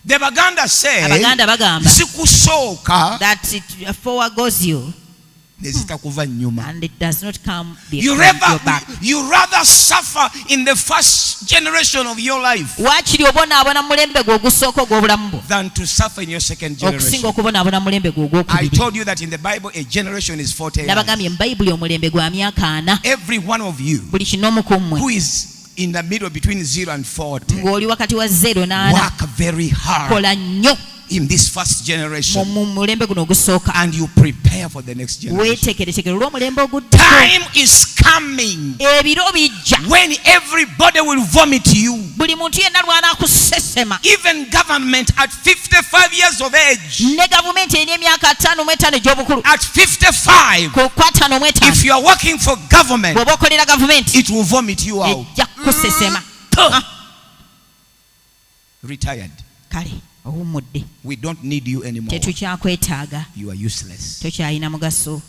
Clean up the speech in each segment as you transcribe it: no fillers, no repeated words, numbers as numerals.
The Baganda say, Abaganda bagamba sikusooka that it foregoes you nezitakuva nyuma. and it does not come You behind your back. rather suffer in the first generation of your life Waakiri obonaabona mulembe gwe ogusooka ogw'obulamu bwo than to suffer in your second generation. okusinga okubonaabona mulembe gwe I ogwokubiri. told you that in the Bible a generation is 40 years. Nabagambye mu Bayibuli omulembe gwa myaka 4. Every one of you Buli kinomu ku mmwe who is in the middle between 0 and 40 ng'oli wakati wa 0 n'4 work very hard kola nnyo in this first generation mu mulembe guno ogusooka and you prepare for the next generation. weetegeretegere olw'omulembe oguddako. Time is coming Ebiro bijja when everybody will vomit you. buli muntu yenna lw'anaakusesema. Even government at 55 years of age, Ne gavumenti erina emyaka 55 egy'obukulu at 55, ku 55 if you are working for government, bw'oba okolera gavumenti it will vomit you out. ejja kukusesema. Retired. Kale owummudde, We don't need you anymore. tetukyakwetaaga, You are useless. tokyalina mugaso.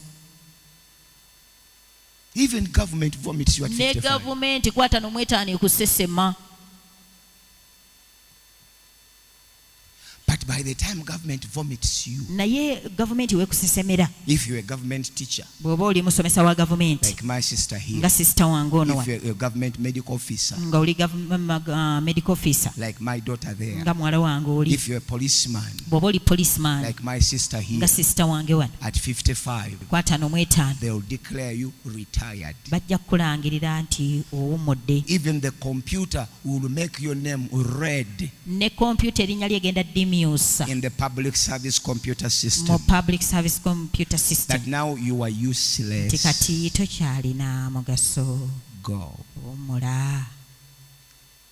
Even government vomits you at Ne 55. gavumenti 55 ekusesema. But by the time government vomits you, Naye gavumenti weekusesemera if you're a government teacher, bw'oba oli musomesa wa gavumenti like my sister here, nga sisita wange ono if you're a government medical officer, nga oli medical officer like my daughter there, nga muwala wange oli, if you're a policeman, bw'oba oli policeman like my sister here, nga sisita wange wano at 55, 55 they'll declare you retired. bajja kukulangirira nti owummudde. Even the computer will make your name red Ne kompyuta erinnya lyegenda ddimyusa in the public service computer mu system, public service computer system that now you are nti useless. kati tokyalina mugaso. Go. Wumula,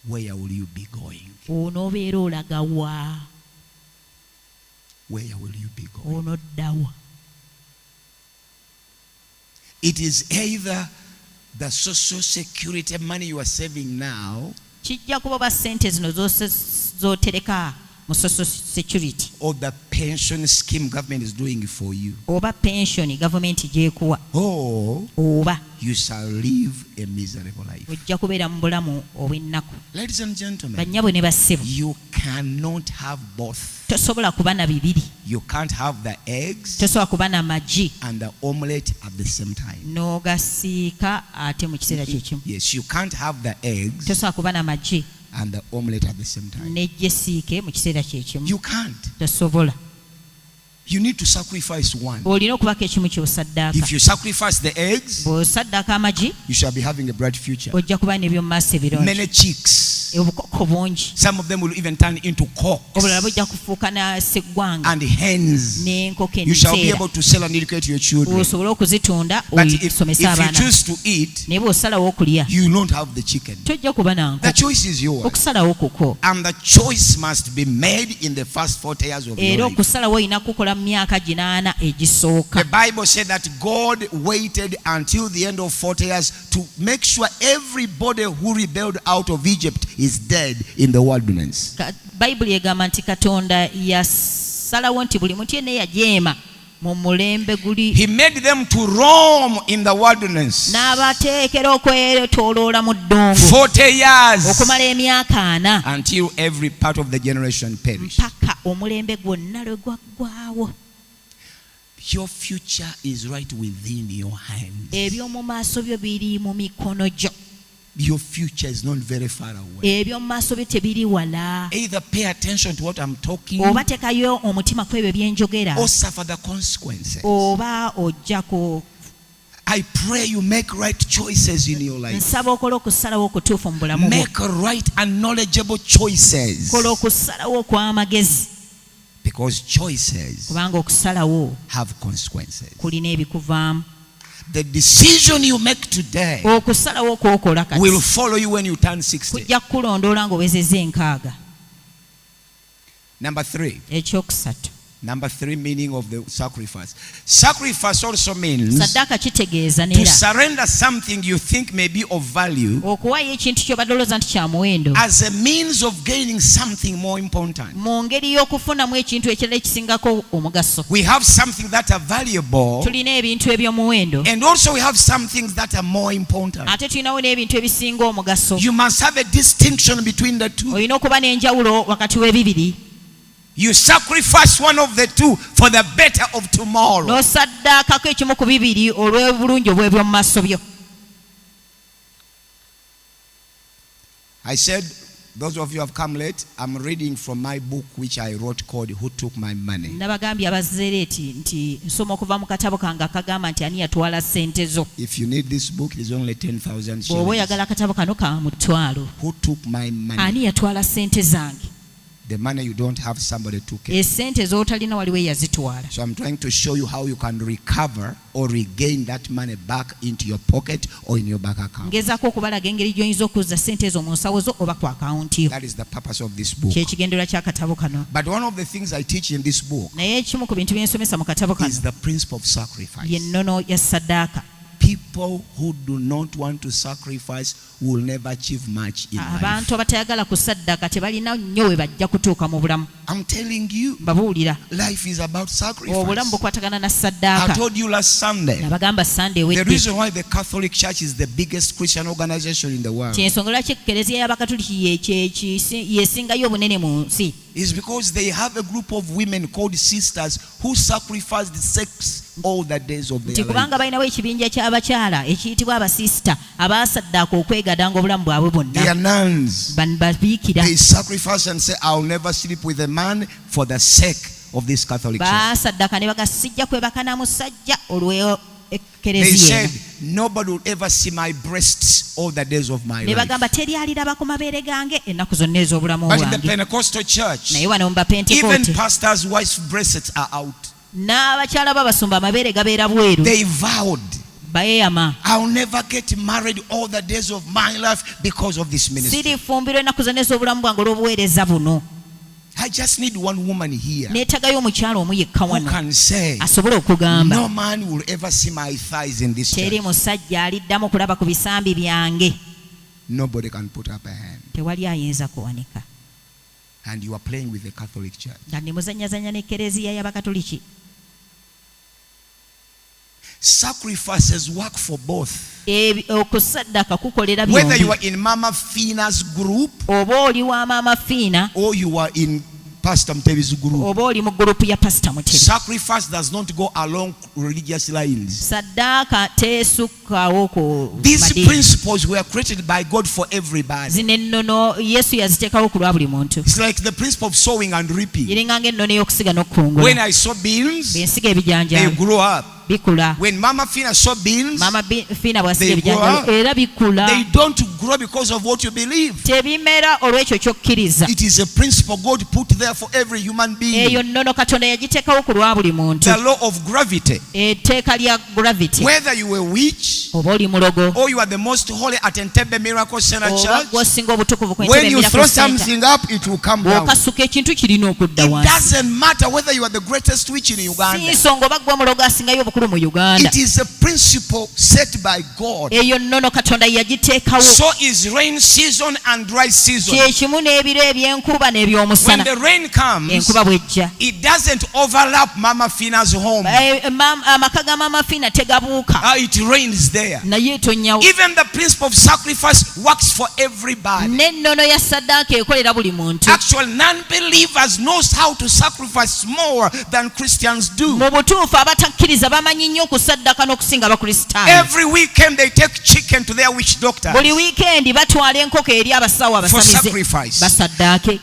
Where will you be going? onoobeera olaga wa? Where will you be going? Onodda wa? It is either the social security money you are saving now, Kijja kuba ba ssente zino z'otereka mu social security or the pension scheme government is doing for you, oba pensioni gavumenti gyekuwa, or oba you shall live a miserable life. ojja kubeera mu bulamu obw'ennaku. Ladies and gentlemen, Bannyabo ne bassebo, you cannot have both. tosobola kuba na bibiri. You can't have the eggs Tosobola kuba na magi and the omelette at the same time. n'ogasiika ate mu kiseera kyekimu. Yes, you can't have the eggs Tosobola kuba na magi and the omelette at the same time. n'ejjesiike mu kiseera kyekimu. You can't. Tosobola. You need to sacrifice one. Olina okubako ekimu ky'osaddaaka. If you sacrifice the eggs, Bw'osaddaaka amagi you shall be having a bright future. ojja kuba n'eby'omu maaso ebirungi. Many chicks. Obukoko bungi. Some of them will even turn into cocks Obulala bujja kufuuka na sseggwanga and hens. n'enkoko You shall be enseera. able to sell and educate your children. Osobole okuzitunda But if osomesa you abaana. choose to eat, Naye bw'osalawo okulya you don't have the chicken. tojja kuba na The nkoko. choice is yours. Okusalawo kuko. And the choice must be made in the first 40 years of your Era life. okusalawo olina kukola mu myaka 80 egisooka. The Bible said that God waited until the end of 40 years to make sure everybody who rebelled out of Egypt is dead in the wilderness. Bayibuli egamba nti Katonda yasalawo nti buli muntu yenna yajeema mu mulembe guli. He made them to roam in the wilderness N'abateekera okwetooloola mu ddungu 40 years okumala emyaka 4 until every part of the generation perished. mpaka omulembe gwonna lwe gwaggwaawo. Your future is right within your hands. Eby'omu maaso byo biri mu mikono gyo. Your future is not very far away. Eby'omu maaso byo tebiri wala. Either pay attention to what I'm talking Oba tekayo omutima ku ebyo bye njogera or suffer the consequences. oba ojja ku. I pray you make right choices in your life. Nsaba okola okusalawo okutuufu mu bulamu bwo. Make right and knowledgeable choices. Kola okusalawo okw'amagezi Because choices kubanga okusalawo have consequences. kulina ebikuvaamu. The decision you make today Okusalawo kw'okola will kati follow you when you turn 60. kujja kukulondoola ng'owezezza 60. Number 3. Ekyokusatu, Number 3 meaning of the sacrifice. Sacrifice also means saddaaka kitegeeza to neera surrender something you think may be of value okuwaayo ekintu ky'obadde olowooza nti kya muwendo as a means of gaining something more important. mu ngeri y'okufunamu ekintu ekirala ekisingako omugaso. We have something that are valuable, Tulina ebintu eby'omuwendo and also we have some things that are more important. ate tulinawo n'ebintu ebisinga omugaso. You must have a distinction between the two. Olina okuba n'enjawulo wakati w'ebibiri. You sacrifice one of the two for the better of tomorrow. n'osaddaakako ekimu ku bibiri olw'obulungi obw'eby'omu maaso byo. I said, those of you who have come late, I'm reading from my book which I wrote called Who Took My Money. Nabagambye abazzereeti nti nsoma okuva mu katabo kange akagamba nti ani yatwala ssente zo. If you need this book, it is only 10,000 bw'oba shillings. oyagala akatabo kano ka mutwalo. Who took my money? Ani yatwala ssente zange? The money you don't have, somebody took it. Essente z'otalina waliwo eyazitwala. So I'm trying to show you how you can recover or regain that money back into your pocket or in your bank account. Ngezaako okubalaga engeri gy'oyinza okuzza ssente ezo mu nsawo zo oba ku akawunti yo. That is the purpose of this book. Kyekigendererwa ky'akatabo kano. But one of the things I teach in this book Naye ekimu ku bintu bye nsomesa mu katabo kano is the principle of sacrifice. ye nnono ya ssaddaaka. People who do not want to sacrifice will never achieve much in life. Abantu abatayagala kusaddaaka tebalina nnyo we bajja kutuuka mu bulamu. I'm telling you, Mbabuulira, life is about sacrifice. obulamu bukwatagana na I ssaddaaka. told you last Sunday, Nabagamba Sunday the ewedde reason why the Catholic Church is the biggest Christian organization in the world kyensonga lwaki ekkereziya y'abakatuliki yesingayo obunene mu nsi is because they have a group of women called sisters who sacrificed sex all the days of nti their life. kubanga balinawo ekibinja ky'abakyala ekiyitibwa abasista abaasaddaaka okwegadanga obulamu bwabwe They are bwonna. nuns. Babiikira They sacrifice and say, I'll never sleep with a man for the sake of this Catholic Church. baasaddaaka ne baga sijja kwebaka na musajja olw'eyo They ekkereziya said, nobody will ever see my breasts all the days of my ne life. bagamba teryaliraba ku mabeere gange ennaku zonna ez'obulamu But in the bwange. Pentecostal church, Naye wano mu even bapentekote pastors' wives' breasts are out. n'abakyala b'abasumba amabeere gabeera bweru. They vowed, Bayeeyama, I'll never get married all the days of my life because of this ministry. sirifumbirwa ennaku zonna ez'obulamu bwange olw'obuweereza buno. I just need one woman here Neetagayo omukyala omu yekka who wano can say, asobole okugamba no man will ever see my thighs in this teri church. musajja aliddamu kulaba ku bisambi byange. Nobody can put up a hand. Tewali ayinza kuwanika. And you are playing with the Catholic Church. Nga ne muzannyazannya n'ekkereziya y'abakatoliki. Sacrifices work for both. Okusaddaaka kukolera Whether you byombi. are in Mama Fina's group Oba oli wa maama Fiina or you are in Pastor Mtebi's group, oba oli mu gurupu ya pasita Mutebi. sacrifice does not go along religious lines. Saddaaka teesukkawo ku These madiini. principles were created by God for everybody. Zino ennono Yesu yaziteekawo ku lwa buli muntu. It's like the principle of sowing and reaping. Yiringanga ennono y'okusiga When n'okukungula. I sow beans, Bwensiga they ebijanjaalo grow up. bikula. When Mama Fina sow beans, Maama Fiina bw'asiga They grow ebijanjaalo up. era bikula. they don't grow because of what you believe. Tebimera olw'ekyo ky'okkiriza. It is a principle God put there for every human being. Eyo nnono Katonda yagiteekawo ku lwa buli muntu. The law of gravity. Etteeka lya gravity. Whether you were witch Oba oli mulogo or you are the most holy at Entebbe Miracle Center oba Church, gw'osinga obutukuvu ku when you Entebbe throw Miracle Center, something up, it will come down. bw'okasuka ekintu kirina okudda It wansi. doesn't matter whether you are the greatest witch in Si Uganda. nsonga oba gwe mulogo asingayo obukulu mu Uganda. It is a principle set by God. Eyo nnono Katonda yagiteekawo. So is rain season and dry season. Kye kimu n'ebiro eby'enkuba When n'ebyomusana. the rain comes, Enkuba bw'ejja, it doesn't overlap Mama Fina's home. amaka ga Maama Fiina tegabuuka, It rains there. naye etonnyawo. Even the principle of sacrifice works for everybody. N'ennono ya ssaddaaka ekolera buli muntu. Actually, non-believers knows how to sacrifice more than Christians do. Mu butuufu abatakkiriza bamanyi nnyo okusaddaaka n'okusinga Abakristaayo. Every weekend they take chicken to their witch doctor Buli wiikendi batwala enkoko eri abasawo for abasamize sacrifice. basaddaake.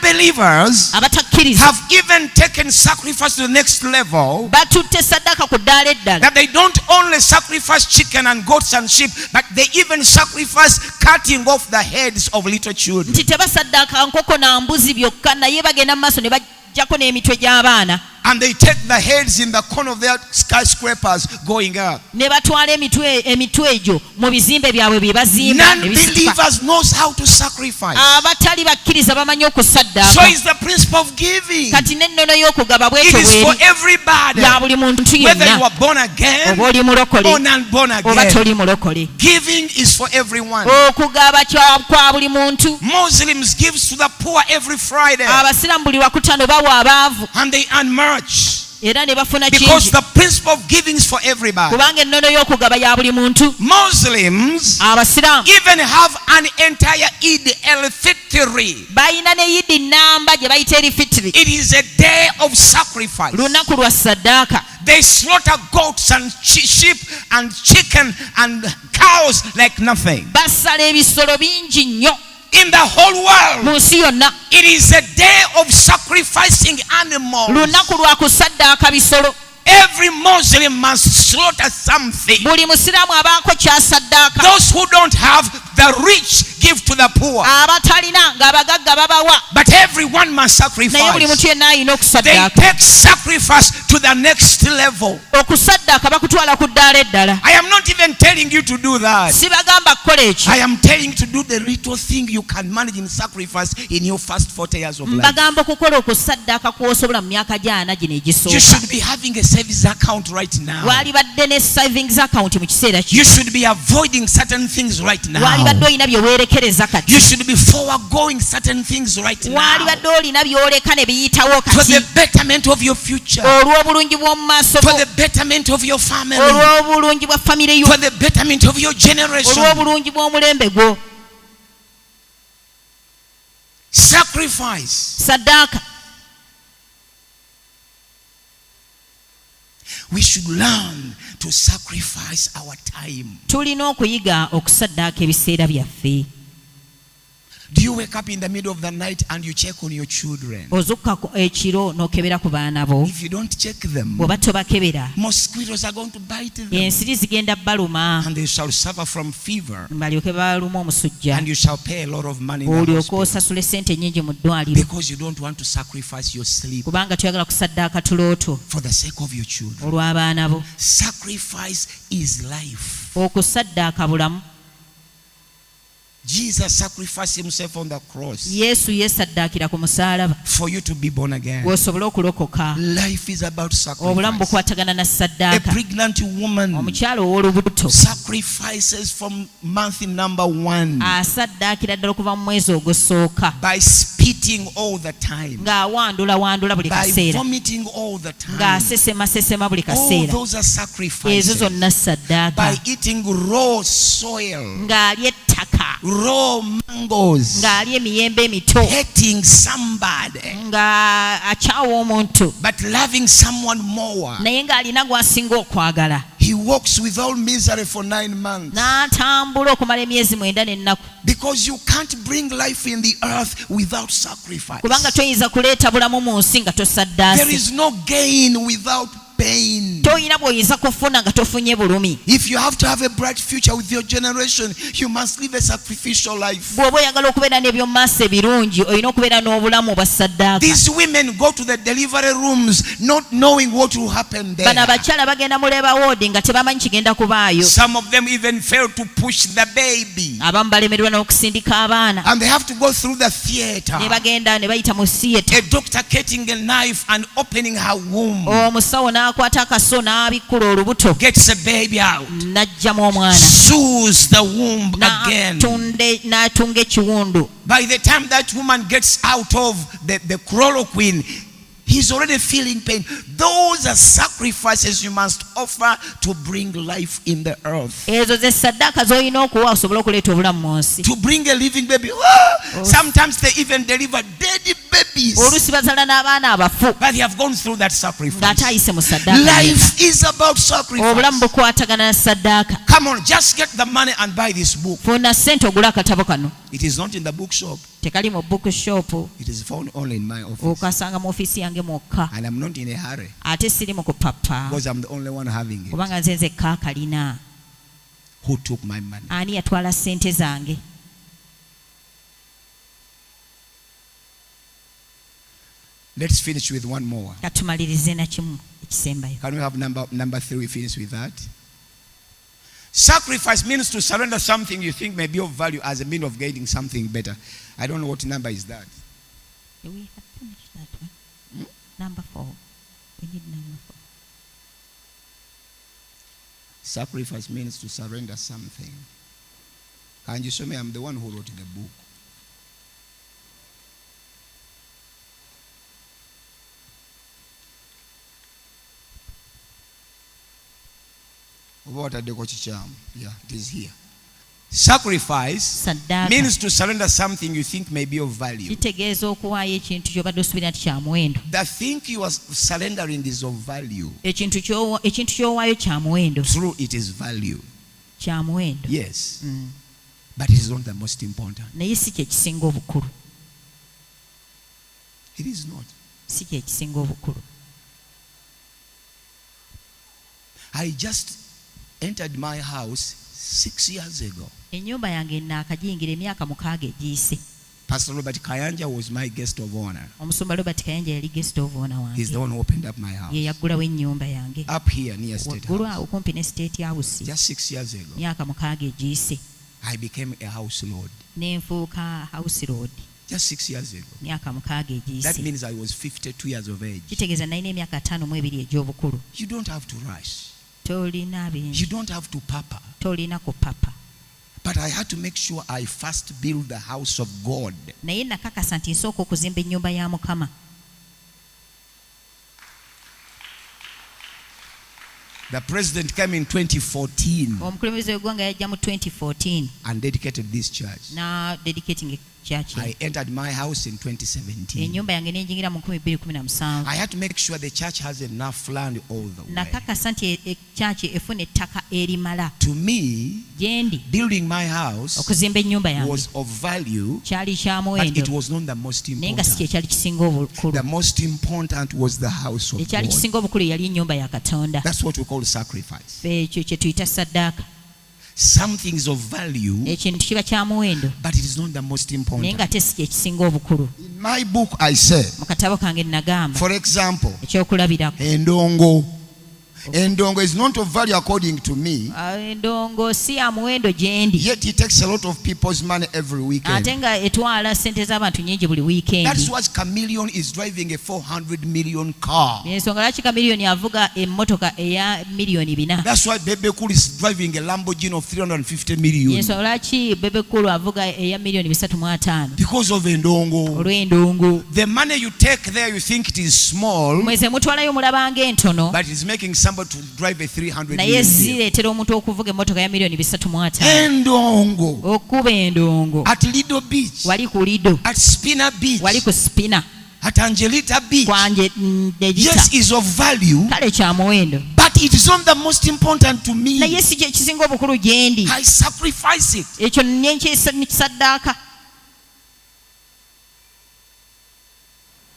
Non-believers Abatakkiriza have even taken sacrifice to the next level, batutte saddaaka ku ddaala eddala. that they don't only sacrifice chicken and goats and sheep, but they even sacrifice cutting off the heads of little children. Nti tebasaddaaka nkoko na mbuzi byokka, naye bagenda mu maaso ne bajjako n'emitwe gy'abaana. And they take the heads in the corner of their skyscrapers going up. Ne batwala emitwe egyo mu bizimbe byabwe bye bazimba ne bisituka. Non-believers knows how to sacrifice. Abatali bakkiriza bamanyi So okusaddaaka. is the principle of giving. Kati n'ennono y'okugaba It bw'etyo is for bw'eri everybody, ya buli muntu whether you yenna, are born again oba oli mulokole or non-born oba again. toli mulokole. Giving is for everyone. Okugaba kwa buli muntu. Muslims gives to the poor every Friday, Abasiraamu buli wakutano bawa abaavu and they earn much. era ne bafuna Because kingi the principle of giving is for everybody. kubanga ennono y'okugaba ya buli muntu. Muslims Abasiraamu even have an entire Eid al-Fitr. balina ne yidi nnamba gye bayita eri fitiri, It is a day of sacrifice. lunaku lwa ssaddaaka. They slaughter goats and sheep and chicken and cows like nothing. Basala ebisolo bingi nnyo In the whole world, mu nsi yonna. it is a day of sacrificing animals. Lunaku lwa kusaddaaka bisolo. Every Muslim must slaughter something. Buli musiraamu abaako kyasaddaaka. Those who don't have, the rich give to the poor. Abatalina ng'abagagga babawa. But everyone must Naye buli sacrifice. muntu yenna alina They okusaddaaka. take sacrifice to the next level. Okusaddaaka bakutwala ku ddaala eddala. I am not even telling you to do that. Sibagamba kukola ekyo. I am telling you to do the little thing you can manage in sacrifice in your first 40 years of life. Mbagamba okukola okusaddaaka kw'osobola mu myaka gy'ana gino You egisooka. should be having a savings account right now. Waalibadde ne savings account mu kiseera You kino. should be avoiding certain things right Waalibadde now. olina bye weerekereza kati. You should be foregoing certain things right now. Waalibadde olina by'oleka ne biyitawo For the kati. betterment of your future. Olw'obulungi bw'omu maaso For go. the betterment of your family. Olw'obulungi bwa famire yo. For the betterment of your generation. Olw'obulungi bw'omulembe gwo. Sacrifice. Saddaaka. We should learn to sacrifice our time. Tulina okuyiga okusaddaaka ebiseera byaffe. Do you wake up in the middle of the night and you check on your children? Ozukka ekiro n'okebera ku baana bo. If you don't check them, Bw'oba tobakebera, mosquitoes are going to bite them. ensiri zigenda baluma, And they shall suffer from fever. balyoke baluma omusujja. And you shall pay a lot of money in the Olyoke hospital. osasule sente nnyingi mu ddwaliro. Because you don't want to sacrifice your sleep Kubanga toyagala kusaddaaka tulooto for the sake of your children. olw'abaana bo. Sacrifice is life. Okusaddaaka bulamu. Jesus sacrificed himself on the cross Yesu yeesaddaakira ku musaalaba for you to be born again. osobole okulokoka. Life is about Obulamu sacrifice. bukwatagana na A ssaddaaka. pregnant woman Omukyala ow'olubuto sacrifices from month number 1 asaddaakira ddala okuva mu mwezi ogusooka by spitting all the time, ng'awandula buli by kaseera, vomiting all the time. ng'asesema buli All kaseera. those are Ezo sacrifices. zonna ssaddaaka. By eating raw soil, Ng'alya ettaka, raw mangoes, ng'alya emiyembe emito, hating somebody ng'akyawa omuntu, but loving someone more. naye ng'alina gw'asinga okwagala. He walks with all misery for 9 months. N'atambula okumala emyezi 9 n'ennaku. Because you can't bring life in the earth without sacrifice. Kubanga toyinza kuleeta bulamu mu nsi nga There tosaddaase. is no gain without pain. Toyina bw'oyinza kufuna nga tofunye bulumi. If you have to have a bright future with your generation, you must live a sacrificial life. Bw'oba oyagala okubeera n'ebyomumaaso ebirungi, olina okubeera n'obulamu obwa ssaddaaka. These women go to the delivery rooms not knowing what will happen there. Bano abakyala bagenda mu leeba woodi nga tebamanyi kigenda kubaayo. Some of them even fail to push the baby. Abamu balemererwa n'okusindika abaana. And they have to go through the theater. Ne bagenda ne bayita mu theatre. A doctor getting a knife and opening her womb. Omusawo n'akwata akaso n'abikkula olubuto. Gets a baby out. N'aggyamu omwana. Sews the womb again. N'atunga ekiwundu. By the time that woman gets out of the chloroquine, he's already feeling pain. Those are sacrifices you must offer to bring life in the earth. Ezo ze ssaddaaka z'olina okuwa osobole okuleeta obulamu mu nsi. To bring a living baby. Sometimes they even deliver dead babies. Oluusi bazaala n'abaana abafu. But they have gone through that sacrifice. Ng'ate ayise mu ssaddaaka. Life is about sacrifice. Obulamu bukwatagana na ssaddaaka. Come on, just get the money and buy this book. Funa ssente ogule akatabo kano. It is not in the bookshop. Tekali mu bookshop. It is found only in my office. Okasanga mu ofiisi yange mwokka. And I'm not in a hurry Ate siri mu kupapa. because I'm the only one having it. Kubanga nze nzekka akalina. Who took my money? Ani yatwala ssente zange? Let's finish with one more. Katumalirize na kimu ekisembayo. Can we have number 3? We finish with that. Sacrifice means to surrender something you think may be of value as a means of gaining something better. I don't know what number is that. We have finished that one. Number 4. We need number 4. Sacrifice means to surrender something. Can you show me? I'm the one who wrote the book. Yeah, it is here. Sacrifice saddaaka means to surrender something you think may be of value. kitegeeza okuwaayo ekintu ky'obadde osubira nti kya muwendo. The thing you are surrendering is of value. ekintu ky'owaayo kya muwendo. True, it is value. kya muwendo. Yes. But it is not the most important. naye si kye kisinga obukulu. It is not. si kye kisinga obukulu. I just entered my house 6 years ago. ennyumba yange naakagiyingira emyaka 6 egiyise. Pastor Robert Kayanja was my guest of honor. omusumba Robert Kayanja yali guest of honor He's the wange. one who opened up my house. ye yaggulawo ennyumba yange. Up here near State waggulu House. awo kumpi ne State House. Just 6 years ago, myaka 6 egiyise. I became a house lord. ne nfuuka house road. Just 6 years ago. myaka 6 That egiyise. means I was 52 years of age. kitegeeza nalina emyaka 52 egy'obukulu. You don't have to rush. tolina You bingi. don't have to papa. tolina kupapa. But I had to make sure I first build the house of God. naye nakakasa nti nsooka okuzimba ennyumba ya Mukama. The president came in 2014 omukulembeze w'eggwanga yajja mu 2014 and dedicated this church. na dedicating church. I entered my house in 2017. ennyumba yange nenjingira mu 2017. I had to make sure the church has enough land all the way. nakakasa nti church efuna ettaka erimala. To me, gyendi building my house okuzimba ennyumba yange was of value, kyali kya but it muwendo, was not the most naye nga si kye important. kyali kisinga obukulu. The most important was the house of ekyali God. kisinga obukulu yali ennyumba ya Katonda. That's what we call sacrifice. ekyo kye tuyita saddaaka. Something is of value, ekintu kiba kya muwendo but it is not the most naye important. nga te si kye kisinga obukulu. In my book, I say, mu katabo kange nagamba for example, ekyokulabirako. endongo. Endongo is not of value according to me, endongo si ya muwendo gyendi, yet it takes a lot of people's money every weekend. ate nga etwala ssente z'abantu nyingi buli That's wiikendi. why Chameleon is driving a 400 million car. ensonga lwaki Kamiliyoni avuga emmotoka eya miliyoni 4. That's why Bebe Cool is driving a Lamborghini of 350 million. ensonga lwaki Bebekulu avuga eya miliyoni 305 Because of endongo. olw'endongo. The money you take there, you think it is small, mweze mutwalayo mulabanga entono, but it's making somebody to drive a 300 naye million. zireetera omuntu okuvuga emmotoka ya miliyoni 305. Endongo. okuba endongo. At Lido Beach, wali ku Lido, at Spina Beach, wali ku Spina, at Angelita Beach. kwanje Degita. Yes, is of value, kale kya muwendo but it is not the most important to me. naye si kye kisinga obukulu gyendi. I sacrifice it. ekyo nkisaddaaka.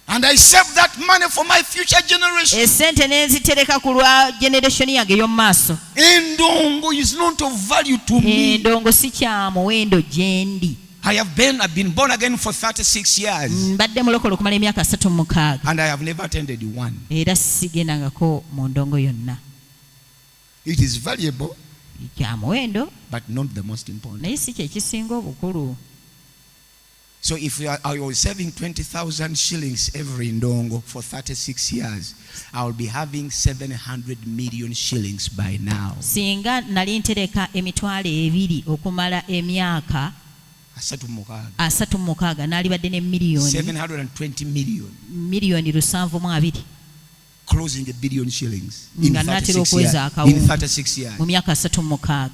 And I save that money for my future generation. esente nenzitereka ku lwa generation yange ey'omu maaso. Endongo is not of value to me. endongo si kya muwendo gyendi. I've been born again for 36 years. mbadde mulokole okumala emyaka 36 And I have never attended one. era sigendangako mu ndongo yonna. It is valuable, kya muwendo but not the most important. naye si kye kisinga obukulu. So if I was saving 20,000 shillings every ndongo for 36 years, I will be having 700 million shillings by now. singa nali ntereka emitwalo 2 okumala emyaka Asatu mukaaga. 36 n'alibadde ne miliyoni 720 million. miliyoni 720 Closing a billion shillings in nga natera 36 years. okweza In akawunti 36 years. mu myaka 36.